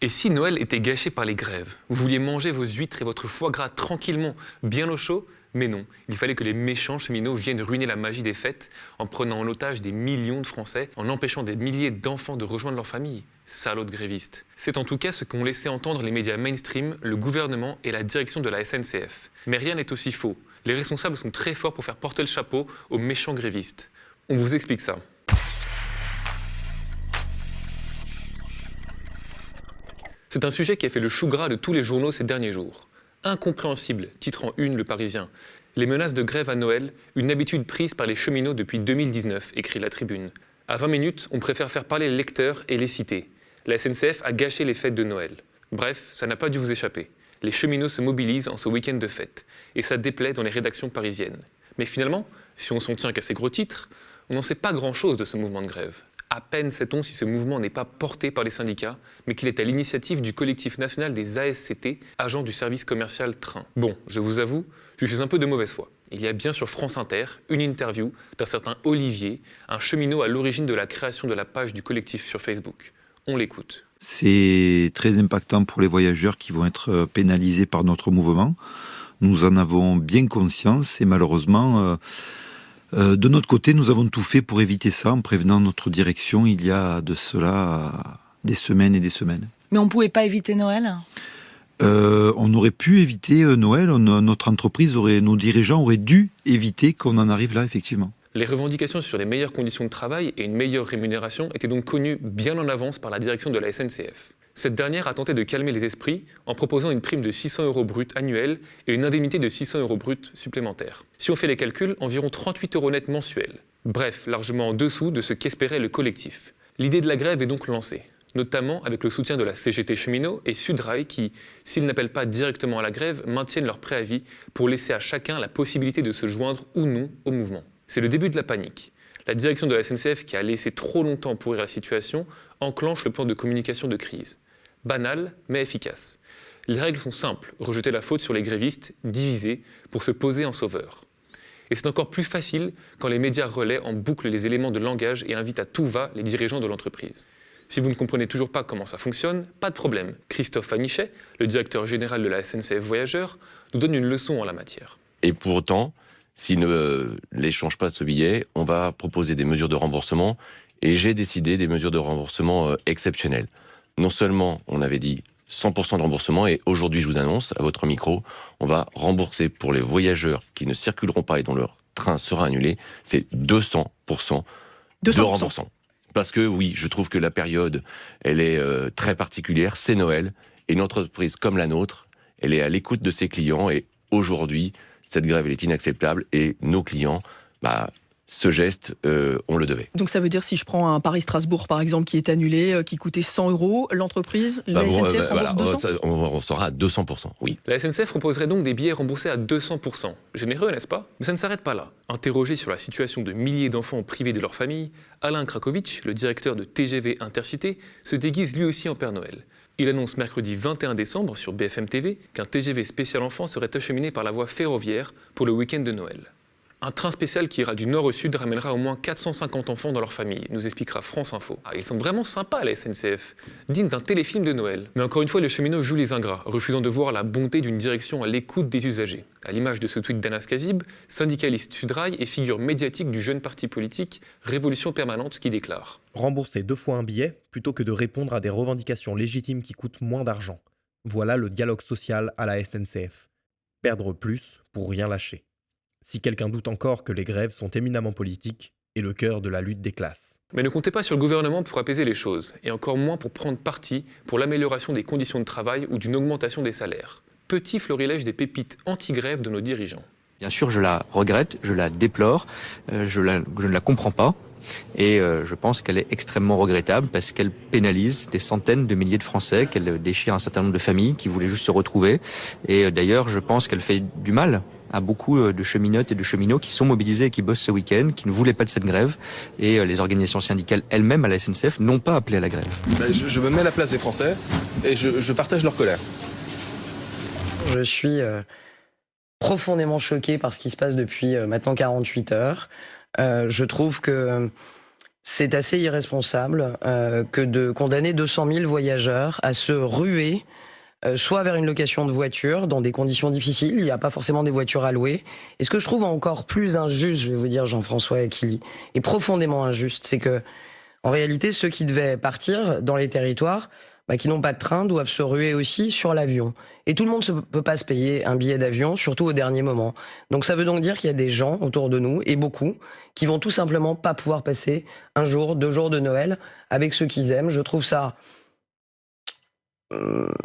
Et si Noël était gâché par les grèves? Vous vouliez manger vos huîtres et votre foie gras tranquillement, bien au chaud? Mais non, il fallait que les méchants cheminots viennent ruiner la magie des fêtes en prenant en otage des millions de Français, en empêchant des milliers d'enfants de rejoindre leur famille. Salauds de grévistes. C'est en tout cas ce qu'ont laissé entendre les médias mainstream, le gouvernement et la direction de la SNCF. Mais rien n'est aussi faux. Les responsables sont très forts pour faire porter le chapeau aux méchants grévistes. On vous explique ça. C'est un sujet qui a fait le chou gras de tous les journaux ces derniers jours. Incompréhensible, titre en une Le Parisien. Les menaces de grève à Noël, une habitude prise par les cheminots depuis 2019, écrit La Tribune. À 20 minutes, on préfère faire parler les lecteurs et les citer. La SNCF a gâché les fêtes de Noël. Bref, ça n'a pas dû vous échapper. Les cheminots se mobilisent en ce week-end de fête. Et ça déplaît dans les rédactions parisiennes. Mais finalement, si on s'en tient qu'à ces gros titres, on n'en sait pas grand-chose de ce mouvement de grève. À peine sait-on si ce mouvement n'est pas porté par les syndicats, mais qu'il est à l'initiative du collectif national des ASCT, agents du service commercial train. Bon, je vous avoue, je suis un peu de mauvaise foi. Il y a bien sur France Inter une interview d'un certain Olivier, un cheminot à l'origine de la création de la page du collectif sur Facebook. On l'écoute. C'est très impactant pour les voyageurs qui vont être pénalisés par notre mouvement. Nous en avons bien conscience et malheureusement... de notre côté, nous avons tout fait pour éviter ça en prévenant notre direction il y a de cela des semaines et des semaines. Mais on ne pouvait pas éviter Noël ? On aurait pu éviter Noël, notre entreprise, nos dirigeants auraient dû éviter qu'on en arrive là, effectivement. Les revendications sur les meilleures conditions de travail et une meilleure rémunération étaient donc connues bien en avance par la direction de la SNCF. Cette dernière a tenté de calmer les esprits en proposant une prime de 600 € brut annuelle et une indemnité de 600 € brut supplémentaire. Si on fait les calculs, environ 38 € net mensuels. Bref, largement en dessous de ce qu'espérait le collectif. L'idée de la grève est donc lancée, notamment avec le soutien de la CGT Cheminot et Sudrail qui, s'ils n'appellent pas directement à la grève, maintiennent leur préavis pour laisser à chacun la possibilité de se joindre ou non au mouvement. C'est le début de la panique. La direction de la SNCF, qui a laissé trop longtemps pourrir la situation, enclenche le plan de communication de crise. Banal, mais efficace. Les règles sont simples, rejeter la faute sur les grévistes, diviser, pour se poser en sauveur. Et c'est encore plus facile quand les médias relaient en boucle les éléments de langage et invitent à tout va les dirigeants de l'entreprise. Si vous ne comprenez toujours pas comment ça fonctionne, pas de problème. Christophe Fanichet, le directeur général de la SNCF Voyageurs, nous donne une leçon en la matière. Et pour autant, s'ils ne l'échangent pas ce billet, on va proposer des mesures de remboursement et j'ai décidé des mesures de remboursement exceptionnelles. Non seulement on avait dit 100% de remboursement et aujourd'hui je vous annonce à votre micro, on va rembourser pour les voyageurs qui ne circuleront pas et dont leur train sera annulé, c'est 200% de remboursement. Parce que oui, je trouve que la période, elle est très particulière, c'est Noël et une entreprise comme la nôtre, elle est à l'écoute de ses clients et aujourd'hui, cette grève elle est inacceptable et nos clients, ce geste, on le devait. Donc ça veut dire si je prends un Paris-Strasbourg par exemple qui est annulé, qui coûtait 100 €, l'entreprise, la SNCF rembourse 200 ? On sera à 200%, oui. La SNCF proposerait donc des billets remboursés à 200%. Généreux, n'est-ce pas? Mais ça ne s'arrête pas là. Interrogé sur la situation de milliers d'enfants privés de leur famille, Alain Krakowicz, le directeur de TGV Intercité, se déguise lui aussi en Père Noël. Il annonce mercredi 21 décembre sur BFM TV qu'un TGV spécial enfant serait acheminé par la voie ferroviaire pour le week-end de Noël. Un train spécial qui ira du nord au sud ramènera au moins 450 enfants dans leur famille, nous expliquera France Info. Ils sont vraiment sympas, la SNCF, dignes d'un téléfilm de Noël. Mais encore une fois, les cheminots jouent les ingrats, refusant de voir la bonté d'une direction à l'écoute des usagers. À l'image de ce tweet d'Anas Kazib, syndicaliste Sudrail et figure médiatique du jeune parti politique Révolution Permanente qui déclare « Rembourser 2 fois un billet plutôt que de répondre à des revendications légitimes qui coûtent moins d'argent. Voilà le dialogue social à la SNCF. Perdre plus pour rien lâcher. » Si quelqu'un doute encore que les grèves sont éminemment politiques et le cœur de la lutte des classes. Mais ne comptez pas sur le gouvernement pour apaiser les choses, et encore moins pour prendre parti pour l'amélioration des conditions de travail ou d'une augmentation des salaires. Petit florilège des pépites anti-grève de nos dirigeants. Bien sûr, je la regrette, je la déplore, je ne la comprends pas. Et je pense qu'elle est extrêmement regrettable parce qu'elle pénalise des centaines de milliers de Français, qu'elle déchire un certain nombre de familles qui voulaient juste se retrouver. Et d'ailleurs, je pense qu'elle fait du mal à beaucoup de cheminotes et de cheminots qui sont mobilisés et qui bossent ce week-end, qui ne voulaient pas de cette grève. Et les organisations syndicales elles-mêmes à la SNCF n'ont pas appelé à la grève. Je me mets à la place des Français et je partage leur colère. Je suis profondément choqué par ce qui se passe depuis maintenant 48 heures. Je trouve que c'est assez irresponsable que de condamner 200 000 voyageurs à se ruer soit vers une location de voiture dans des conditions difficiles, il n'y a pas forcément des voitures à louer. Et ce que je trouve encore plus injuste, je vais vous dire Jean-François, et qui est profondément injuste, c'est que en réalité, ceux qui devaient partir dans les territoires, qui n'ont pas de train, doivent se ruer aussi sur l'avion. Et tout le monde ne peut pas se payer un billet d'avion, surtout au dernier moment. Donc ça veut donc dire qu'il y a des gens autour de nous, et beaucoup, qui vont tout simplement pas pouvoir passer un jour, 2 jours de Noël avec ceux qu'ils aiment. Je trouve ça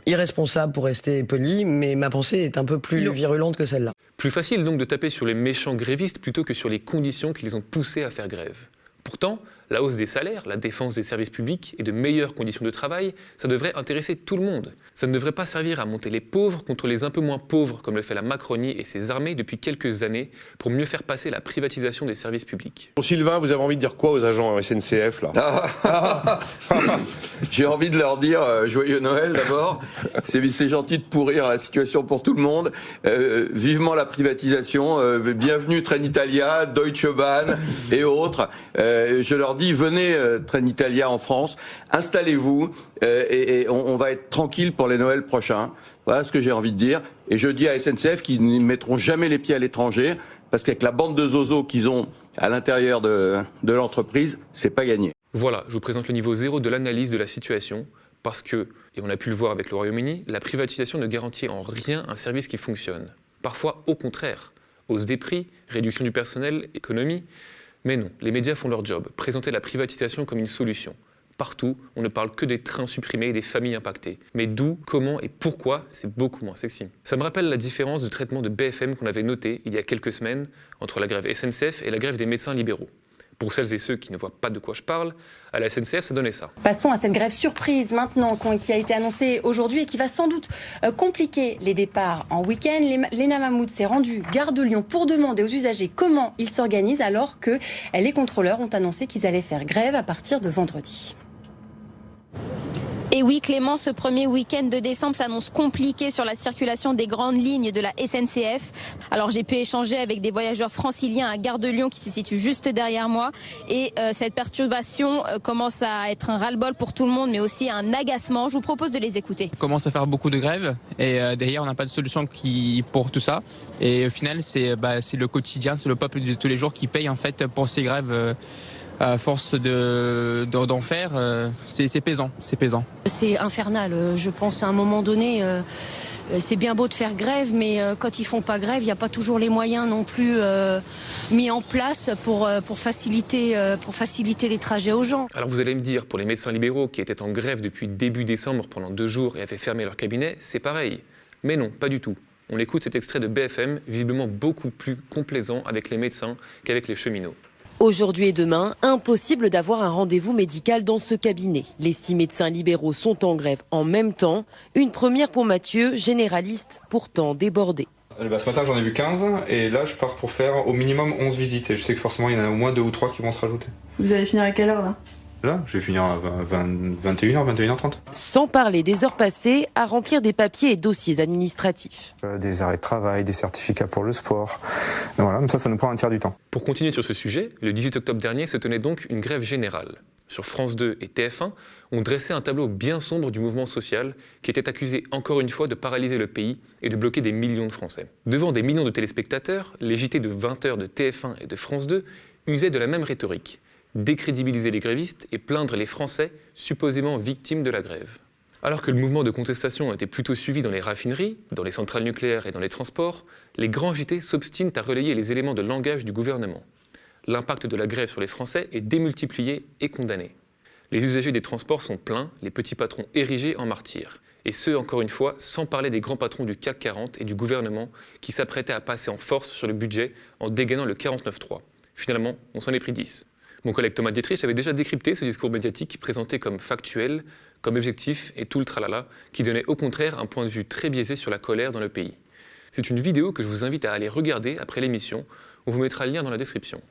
irresponsable pour rester poli, mais ma pensée est un peu plus virulente que celle-là. Plus facile donc de taper sur les méchants grévistes plutôt que sur les conditions qui les ont poussés à faire grève. Pourtant, la hausse des salaires, la défense des services publics et de meilleures conditions de travail, ça devrait intéresser tout le monde. Ça ne devrait pas servir à monter les pauvres contre les un peu moins pauvres comme le fait la Macronie et ses armées depuis quelques années pour mieux faire passer la privatisation des services publics. Bon, Sylvain, vous avez envie de dire quoi aux agents SNCF là? J'ai envie de leur dire joyeux Noël d'abord. C'est gentil de pourrir la situation pour tout le monde. Vivement la privatisation. Bienvenue Trenitalia, Deutsche Bahn et autres. Je leur dis venez Trenitalia en France, installez-vous et on va être tranquille pour les Noëls prochains. Voilà ce que j'ai envie de dire. Et je dis à SNCF qu'ils ne mettront jamais les pieds à l'étranger parce qu'avec la bande de zozos qu'ils ont à l'intérieur de l'entreprise, c'est pas gagné. Voilà, je vous présente le niveau 0 de l'analyse de la situation parce que, et on a pu le voir avec le Royaume-Uni, la privatisation ne garantit en rien un service qui fonctionne. Parfois au contraire. Hausse des prix, réduction du personnel, économie. Mais non, les médias font leur job, présenter la privatisation comme une solution. Partout, on ne parle que des trains supprimés et des familles impactées. Mais d'où, comment et pourquoi, c'est beaucoup moins sexy. Ça me rappelle la différence de traitement de BFM qu'on avait noté il y a quelques semaines entre la grève SNCF et la grève des médecins libéraux. Pour celles et ceux qui ne voient pas de quoi je parle, à la SNCF, ça donnait ça. Passons à cette grève surprise maintenant qui a été annoncée aujourd'hui et qui va sans doute compliquer les départs en week-end. Léna Mahmoud s'est rendue gare de Lyon pour demander aux usagers comment ils s'organisent alors que les contrôleurs ont annoncé qu'ils allaient faire grève à partir de vendredi. Et oui, Clément, ce premier week-end de décembre s'annonce compliqué sur la circulation des grandes lignes de la SNCF. Alors j'ai pu échanger avec des voyageurs franciliens à Gare de Lyon qui se situe juste derrière moi. Et cette perturbation commence à être un ras-le-bol pour tout le monde, mais aussi un agacement. Je vous propose de les écouter. On commence à faire beaucoup de grèves et derrière on n'a pas de solution pour tout ça. Et au final, c'est le quotidien, c'est le peuple de tous les jours qui paye en fait pour ces grèves. À force d'en faire, c'est pesant, c'est pesant. C'est infernal, je pense à un moment donné, c'est bien beau de faire grève, mais quand ils font pas grève, il n'y a pas toujours les moyens non plus mis en place pour faciliter les trajets aux gens. Alors vous allez me dire, pour les médecins libéraux qui étaient en grève depuis début décembre pendant 2 jours et avaient fermé leur cabinet, c'est pareil. Mais non, pas du tout. On écoute cet extrait de BFM, visiblement beaucoup plus complaisant avec les médecins qu'avec les cheminots. Aujourd'hui et demain, impossible d'avoir un rendez-vous médical dans ce cabinet. Les 6 médecins libéraux sont en grève en même temps. Une première pour Mathieu, généraliste, pourtant débordé. Ce matin, j'en ai vu 15 et là, je pars pour faire au minimum 11 visites. Et je sais que forcément, il y en a au moins 2 ou 3 qui vont se rajouter. Vous allez finir à quelle heure là ? Là, je vais finir à 21h, 21h30. Sans parler des heures passées à remplir des papiers et dossiers administratifs. Des arrêts de travail, des certificats pour le sport. Et voilà, ça nous prend un tiers du temps. Pour continuer sur ce sujet, le 18 octobre dernier se tenait donc une grève générale. Sur France 2 et TF1, on dressait un tableau bien sombre du mouvement social qui était accusé encore une fois de paralyser le pays et de bloquer des millions de Français. Devant des millions de téléspectateurs, les JT de 20h de TF1 et de France 2 usaient de la même rhétorique. Décrédibiliser les grévistes et plaindre les Français supposément victimes de la grève. Alors que le mouvement de contestation était plutôt suivi dans les raffineries, dans les centrales nucléaires et dans les transports, les grands JT s'obstinent à relayer les éléments de langage du gouvernement. L'impact de la grève sur les Français est démultiplié et condamné. Les usagers des transports sont plaints, les petits patrons érigés en martyrs. Et ce, encore une fois, sans parler des grands patrons du CAC 40 et du gouvernement qui s'apprêtaient à passer en force sur le budget en dégainant le 49.3. Finalement, on s'en est pris 10. Mon collègue Thomas Dietrich avait déjà décrypté ce discours médiatique présenté comme factuel, comme objectif et tout le tralala, qui donnait au contraire un point de vue très biaisé sur la colère dans le pays. C'est une vidéo que je vous invite à aller regarder après l'émission, on vous mettra le lien dans la description.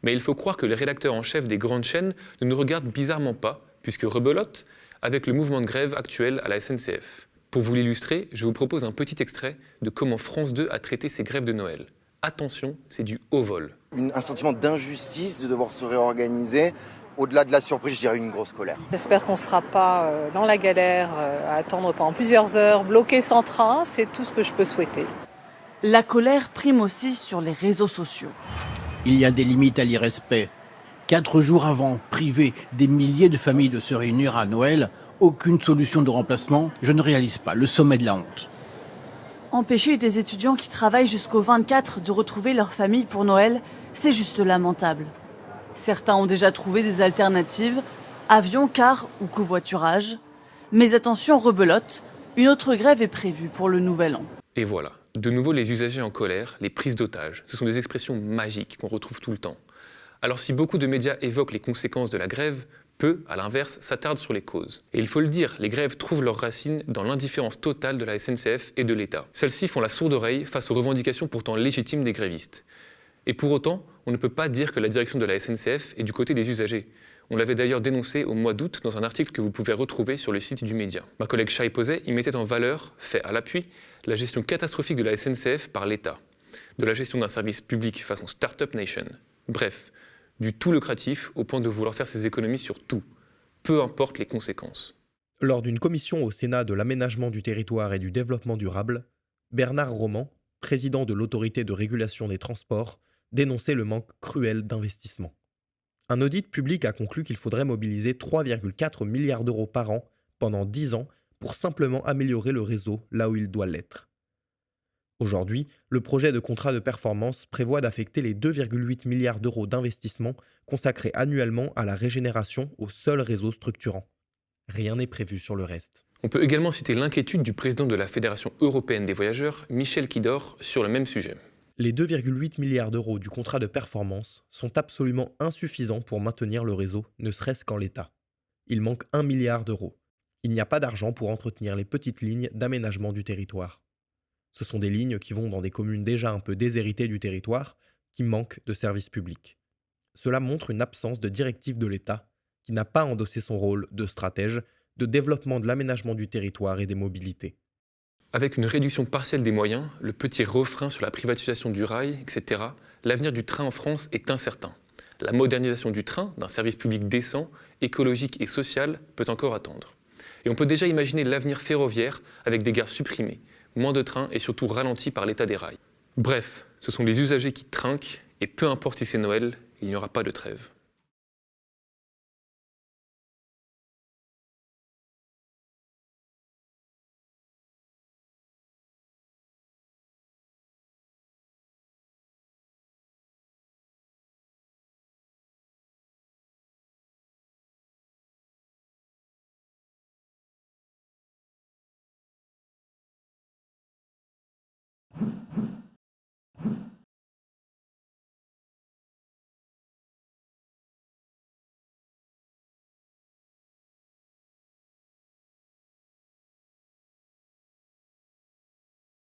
Mais il faut croire que les rédacteurs en chef des grandes chaînes ne nous regardent bizarrement pas, puisque rebelote avec le mouvement de grève actuel à la SNCF. Pour vous l'illustrer, je vous propose un petit extrait de comment France 2 a traité ces grèves de Noël. Attention, c'est du haut vol. Un sentiment d'injustice de devoir se réorganiser. Au-delà de la surprise, je dirais une grosse colère. J'espère qu'on ne sera pas dans la galère, à attendre pendant plusieurs heures, bloqué sans train, c'est tout ce que je peux souhaiter. La colère prime aussi sur les réseaux sociaux. Il y a des limites à l'irrespect. 4 jours avant, priver des milliers de familles de se réunir à Noël, aucune solution de remplacement, je ne réalise pas, le sommet de la honte. Empêcher des étudiants qui travaillent jusqu'au 24 de retrouver leur famille pour Noël, c'est juste lamentable. Certains ont déjà trouvé des alternatives, avion, car ou covoiturage. Mais attention, rebelote, une autre grève est prévue pour le nouvel an. Et voilà, de nouveau les usagers en colère, les prises d'otages. Ce sont des expressions magiques qu'on retrouve tout le temps. Alors si beaucoup de médias évoquent les conséquences de la grève, peu, à l'inverse, s'attardent sur les causes. Et il faut le dire, les grèves trouvent leurs racines dans l'indifférence totale de la SNCF et de l'État. Celles-ci font la sourde oreille face aux revendications pourtant légitimes des grévistes. Et pour autant, on ne peut pas dire que la direction de la SNCF est du côté des usagers. On l'avait d'ailleurs dénoncé au mois d'août dans un article que vous pouvez retrouver sur le site du média. Ma collègue Shai Posey y mettait en valeur, fait à l'appui, la gestion catastrophique de la SNCF par l'État, de la gestion d'un service public façon Startup Nation. Bref, du tout lucratif au point de vouloir faire ses économies sur tout, peu importe les conséquences. Lors d'une commission au Sénat de l'aménagement du territoire et du développement durable, Bernard Roman, président de l'autorité de régulation des transports, dénonçait le manque cruel d'investissement. Un audit public a conclu qu'il faudrait mobiliser 3,4 milliards d'euros par an pendant 10 ans pour simplement améliorer le réseau là où il doit l'être. Aujourd'hui, le projet de contrat de performance prévoit d'affecter les 2,8 milliards d'euros d'investissement consacrés annuellement à la régénération au seul réseau structurant. Rien n'est prévu sur le reste. On peut également citer l'inquiétude du président de la Fédération européenne des voyageurs, Michel Quidor, sur le même sujet. Les 2,8 milliards d'euros du contrat de performance sont absolument insuffisants pour maintenir le réseau, ne serait-ce qu'en l'état. Il manque 1 milliard d'euros. Il n'y a pas d'argent pour entretenir les petites lignes d'aménagement du territoire. Ce sont des lignes qui vont dans des communes déjà un peu déshéritées du territoire, qui manquent de services publics. Cela montre une absence de directive de l'État, qui n'a pas endossé son rôle de stratège, de développement de l'aménagement du territoire et des mobilités. Avec une réduction partielle des moyens, le petit refrain sur la privatisation du rail, etc., l'avenir du train en France est incertain. La modernisation du train, d'un service public décent, écologique et social, peut encore attendre. Et on peut déjà imaginer l'avenir ferroviaire avec des gares supprimées, moins de trains et surtout ralentis par l'état des rails. Bref, ce sont les usagers qui trinquent, et peu importe si c'est Noël, il n'y aura pas de trêve.